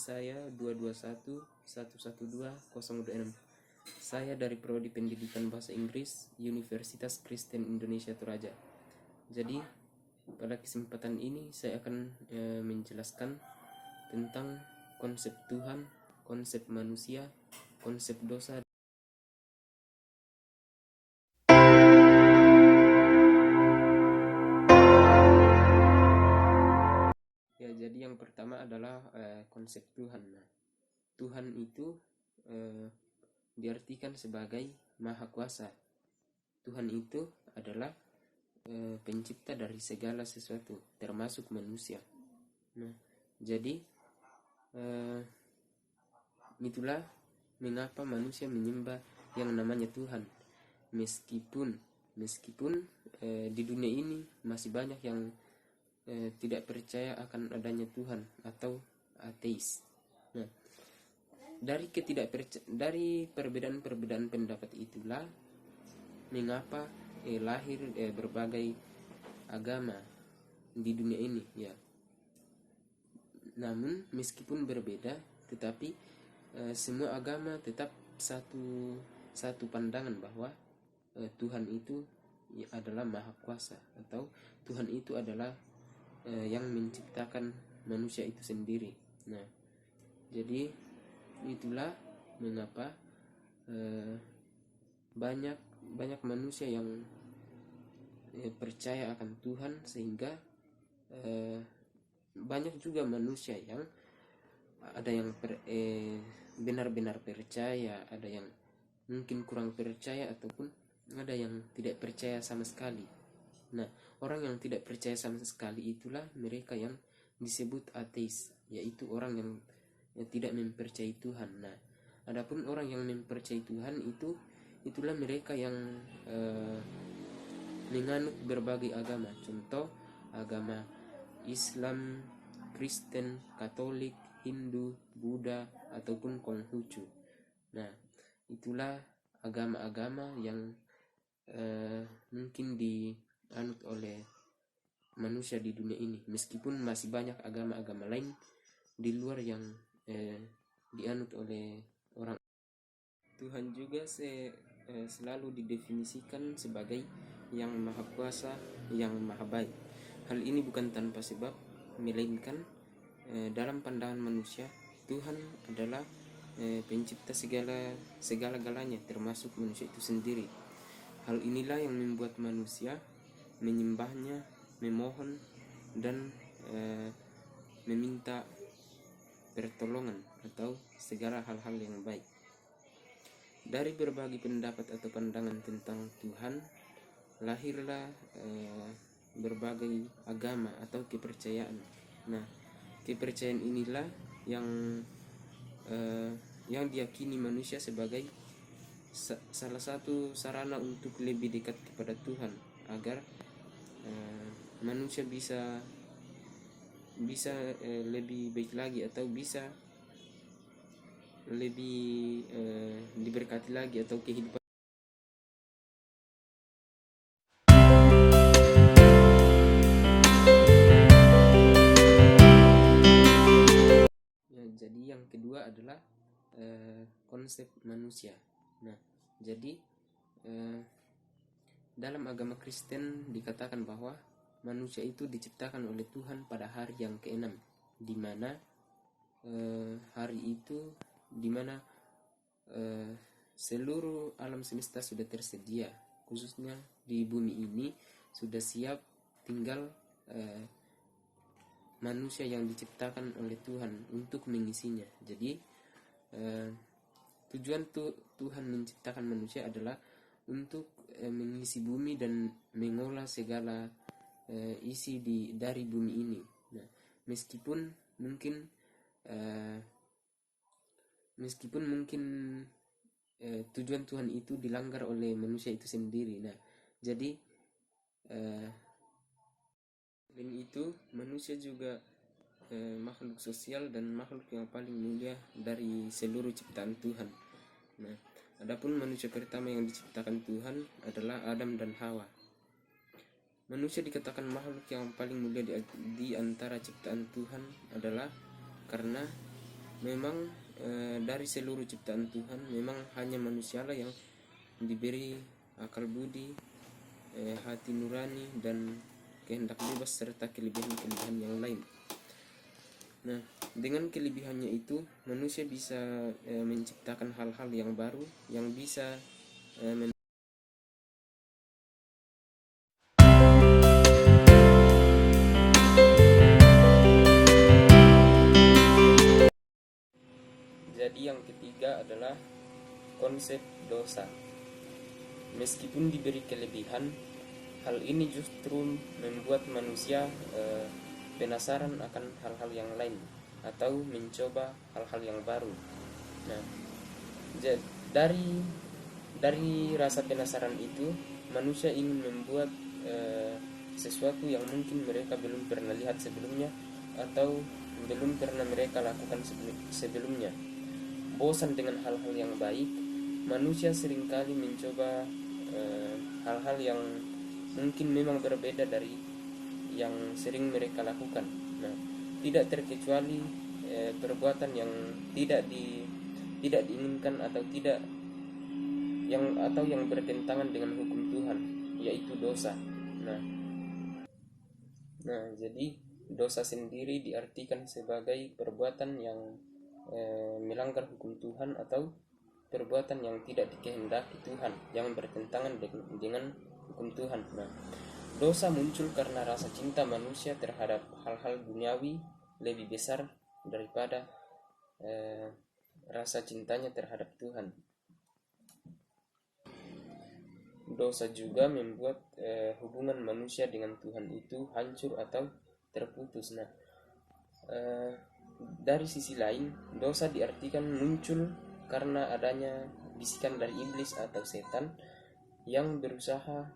saya 221112026. Saya dari Prodi Pendidikan Bahasa Inggris Universitas Kristen Indonesia Toraja. Jadi pada kesempatan ini saya akan menjelaskan tentang konsep Tuhan, konsep manusia, konsep dosa. Ya, jadi yang pertama adalah konsep Tuhan. Nah, Tuhan itu diartikan sebagai Maha Kuasa. Tuhan itu adalah pencipta dari segala sesuatu, termasuk manusia. Nah, jadi itulah mengapa manusia menyembah yang namanya Tuhan. Meskipun di dunia ini masih banyak yang tidak percaya akan adanya Tuhan atau ateis. Nah, dari perbedaan pendapat itulah mengapa lahir berbagai agama di dunia ini, ya. Namun meskipun berbeda, tetapi semua agama tetap satu pandangan bahwa Tuhan itu adalah Maha Kuasa, atau Tuhan itu adalah yang menciptakan manusia itu sendiri. Nah, jadi itulah mengapa banyak manusia yang percaya akan Tuhan, sehingga banyak juga manusia yang ada yang benar-benar percaya, ada yang mungkin kurang percaya, ataupun ada yang tidak percaya sama sekali. Nah, orang yang tidak percaya sama sekali itulah mereka yang disebut ateis, yaitu orang yang tidak mempercayai Tuhan. Nah, adapun orang yang mempercayai Tuhan itulah mereka yang menganut berbagai agama. Contoh agama Islam, Kristen, Katolik, Hindu, Buddha, ataupun Konghucu. Nah, itulah agama-agama yang mungkin dianut oleh manusia di dunia ini. Meskipun masih banyak agama-agama lain di luar yang dianut oleh orang. Tuhan juga selalu didefinisikan sebagai yang Maha Kuasa, yang Maha Baik. Hal ini bukan tanpa sebab, melainkan dalam pandangan manusia Tuhan adalah pencipta segala-galanya, termasuk manusia itu sendiri. Hal inilah yang membuat manusia menyembahnya, memohon, dan meminta pertolongan atau segala hal-hal yang baik. Dari berbagai pendapat atau pandangan tentang Tuhan, lahirlah berbagai agama atau kepercayaan. Nah, kepercayaan inilah yang diyakini manusia sebagai salah satu sarana untuk lebih dekat kepada Tuhan, agar manusia bisa lebih baik lagi, atau bisa lebih diberkati lagi, atau kehidupan. Ya, jadi yang kedua adalah konsep manusia. Nah, jadi dalam agama Kristen dikatakan bahwa manusia itu diciptakan oleh Tuhan pada hari yang ke-6, di mana hari itu dimana seluruh alam semesta sudah tersedia, khususnya di bumi ini sudah siap, tinggal manusia yang diciptakan oleh Tuhan untuk mengisinya. Jadi tujuan Tuhan menciptakan manusia adalah untuk mengisi bumi dan mengolah segala isi dari bumi ini. Nah, meskipun mungkin tujuan Tuhan itu dilanggar oleh manusia itu sendiri. Nah, jadi selain itu manusia juga makhluk sosial dan makhluk yang paling mulia dari seluruh ciptaan Tuhan. Nah, adapun manusia pertama yang diciptakan Tuhan adalah Adam dan Hawa. Manusia dikatakan makhluk yang paling mulia di antara ciptaan Tuhan adalah karena memang dari seluruh ciptaan Tuhan memang hanya manusialah yang diberi akal budi, hati nurani, dan kehendak bebas serta kelebihan-kelebihan yang lain. Nah, dengan kelebihannya itu manusia bisa menciptakan hal-hal yang baru yang bisa Jadi yang ketiga adalah konsep dosa. Meskipun diberi kelebihan, hal ini justru membuat manusia penasaran akan hal-hal yang lain atau mencoba hal-hal yang baru. Nah, dari rasa penasaran itu, manusia ingin membuat sesuatu yang mungkin mereka belum pernah lihat sebelumnya atau belum pernah mereka lakukan sebelumnya. Bosan dengan hal-hal yang baik, manusia seringkali mencoba hal-hal yang mungkin memang berbeda dari yang sering mereka lakukan. Nah, tidak terkecuali perbuatan yang tidak diinginkan atau yang bertentangan dengan hukum Tuhan, yaitu dosa. Nah, jadi dosa sendiri diartikan sebagai perbuatan yang melanggar hukum Tuhan atau perbuatan yang tidak dikehendaki Tuhan, yang bertentangan dengan hukum Tuhan. Nah, dosa muncul karena rasa cinta manusia terhadap hal-hal duniawi lebih besar daripada rasa cintanya terhadap Tuhan. Dosa juga membuat hubungan manusia dengan Tuhan itu hancur atau terputus. Nah, dari sisi lain, dosa diartikan muncul karena adanya bisikan dari iblis atau setan yang berusaha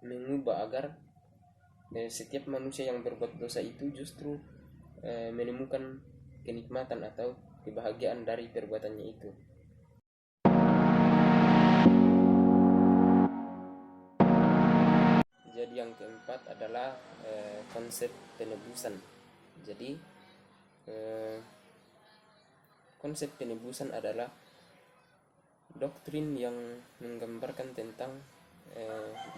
mengubah agar setiap manusia yang berbuat dosa itu justru menemukan kenikmatan atau kebahagiaan dari perbuatannya itu. Jadi yang keempat adalah konsep penebusan. Jadi konsep penebusan adalah doktrin yang menggambarkan tentang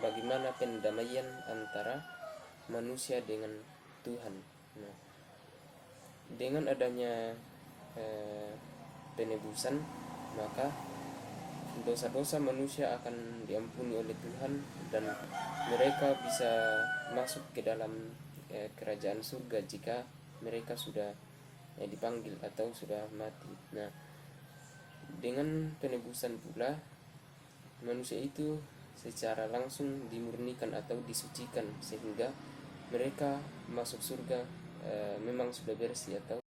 bagaimana pendamaian antara manusia dengan Tuhan. Nah, dengan adanya penebusan, maka dosa-dosa manusia akan diampuni oleh Tuhan dan mereka bisa masuk ke dalam kerajaan surga jika mereka sudah dipanggil atau sudah mati. Nah, dengan penebusan pula manusia itu secara langsung dimurnikan atau disucikan sehingga mereka masuk surga memang sudah bersih atau